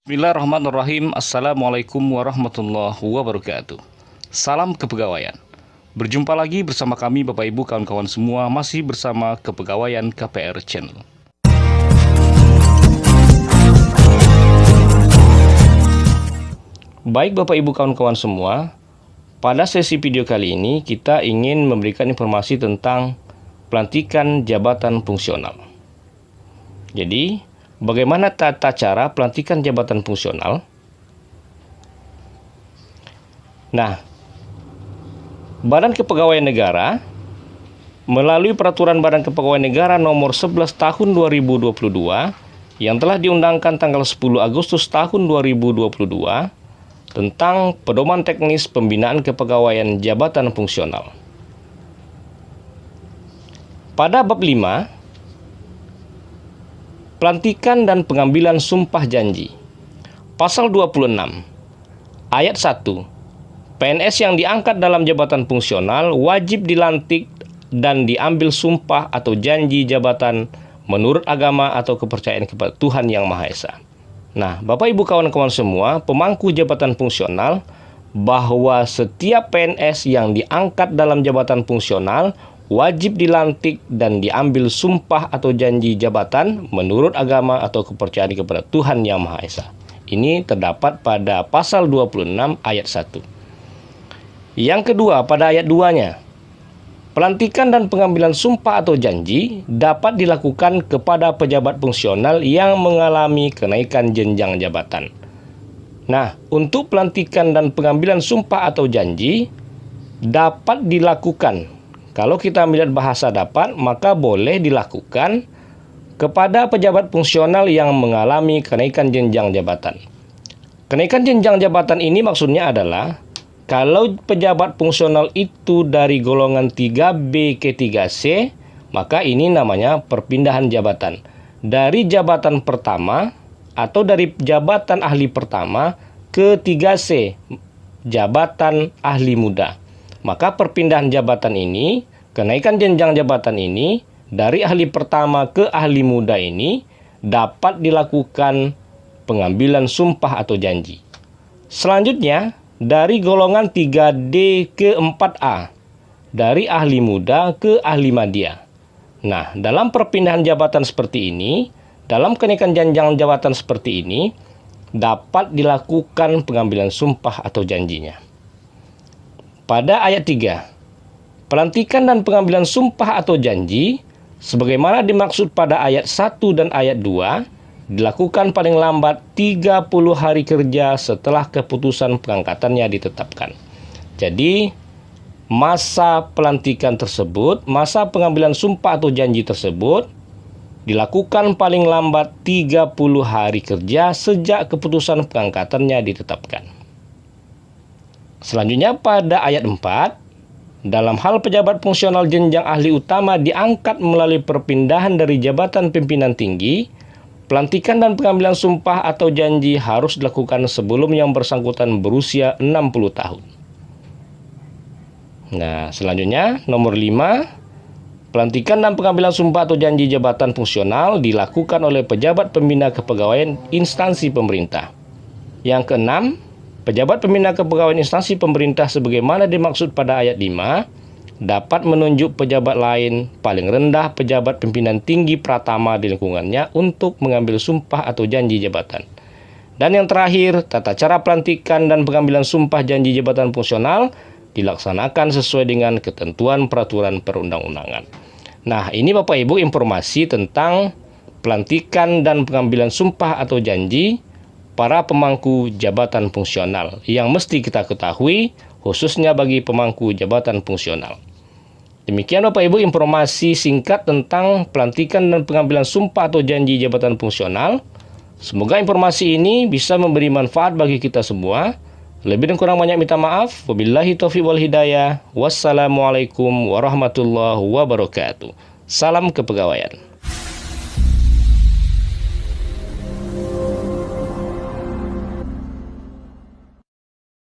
Bismillahirrahmanirrahim. Assalamualaikum warahmatullahi wabarakatuh. Salam kepegawaian. Berjumpa lagi bersama kami Bapak Ibu kawan-kawan semua, masih bersama Kepegawaian KPR Channel. Baik Bapak Ibu kawan-kawan semua, pada sesi video kali ini kita ingin memberikan informasi tentang pelantikan jabatan fungsional. Jadi, bagaimana tata cara pelantikan jabatan fungsional? Nah, Badan Kepegawaian Negara melalui Peraturan Badan Kepegawaian Negara Nomor 11 Tahun 2022 yang telah diundangkan tanggal 10 Agustus tahun 2022 tentang pedoman teknis pembinaan kepegawaian jabatan fungsional. Pada bab 5, pelantikan dan pengambilan sumpah janji. Pasal 26, ayat 1. PNS yang diangkat dalam jabatan fungsional wajib dilantik dan diambil sumpah atau janji jabatan menurut agama atau kepercayaan kepada Tuhan Yang Maha Esa. Nah, Bapak Ibu kawan-kawan semua, pemangku jabatan fungsional, bahwa setiap PNS yang diangkat dalam jabatan fungsional wajib dilantik dan diambil sumpah atau janji jabatan menurut agama atau kepercayaan kepada Tuhan Yang Maha Esa. Ini terdapat pada pasal 26 ayat 1. Yang kedua, pada ayat 2-nya, pelantikan dan pengambilan sumpah atau janji dapat dilakukan kepada pejabat fungsional yang mengalami kenaikan jenjang jabatan. Nah, untuk pelantikan dan pengambilan sumpah atau janji dapat dilakukan. Kalau kita melihat bahasa dapat, maka boleh dilakukan kepada pejabat fungsional yang mengalami kenaikan jenjang jabatan. Kenaikan jenjang jabatan ini maksudnya adalah kalau pejabat fungsional itu dari golongan 3B ke 3C, maka ini namanya perpindahan jabatan. Dari jabatan pertama atau dari jabatan ahli pertama ke 3C, jabatan ahli muda. Maka perpindahan jabatan ini, kenaikan jenjang jabatan ini, dari ahli pertama ke ahli muda ini, dapat dilakukan pengambilan sumpah atau janji. Selanjutnya, dari golongan 3D ke 4A, dari ahli muda ke ahli madya. Nah, dalam perpindahan jabatan seperti ini, dalam kenaikan jenjang jabatan seperti ini, dapat dilakukan pengambilan sumpah atau janjinya. Pada ayat 3, pelantikan dan pengambilan sumpah atau janji, sebagaimana dimaksud pada ayat 1 dan ayat 2, dilakukan paling lambat 30 hari kerja setelah keputusan pengangkatannya ditetapkan. Jadi, masa pelantikan tersebut, masa pengambilan sumpah atau janji tersebut, dilakukan paling lambat 30 hari kerja sejak keputusan pengangkatannya ditetapkan. Selanjutnya pada ayat 4, dalam hal pejabat fungsional jenjang ahli utama diangkat melalui perpindahan dari jabatan pimpinan tinggi, pelantikan dan pengambilan sumpah atau janji harus dilakukan sebelum yang bersangkutan berusia 60 tahun. Nah, selanjutnya nomor 5, pelantikan dan pengambilan sumpah atau janji jabatan fungsional dilakukan oleh pejabat pembina kepegawaian instansi pemerintah. Yang keenam, pejabat pembina kepegawaian instansi pemerintah sebagaimana dimaksud pada ayat 5 dapat menunjuk pejabat lain, paling rendah pejabat pimpinan tinggi pratama di lingkungannya untuk mengambil sumpah atau janji jabatan. Dan yang terakhir, tata cara pelantikan dan pengambilan sumpah janji jabatan fungsional dilaksanakan sesuai dengan ketentuan peraturan perundang-undangan. Nah, ini Bapak Ibu informasi tentang pelantikan dan pengambilan sumpah atau janji para pemangku jabatan fungsional yang mesti kita ketahui, khususnya bagi pemangku jabatan fungsional. Demikian Bapak Ibu informasi singkat tentang pelantikan dan pengambilan sumpah atau janji jabatan fungsional. Semoga informasi ini bisa memberi manfaat bagi kita semua. Lebih dan kurang banyak minta maaf. Wabillahi taufiq wal hidayah. Wassalamualaikum warahmatullahi wabarakatuh. Salam kepegawaian.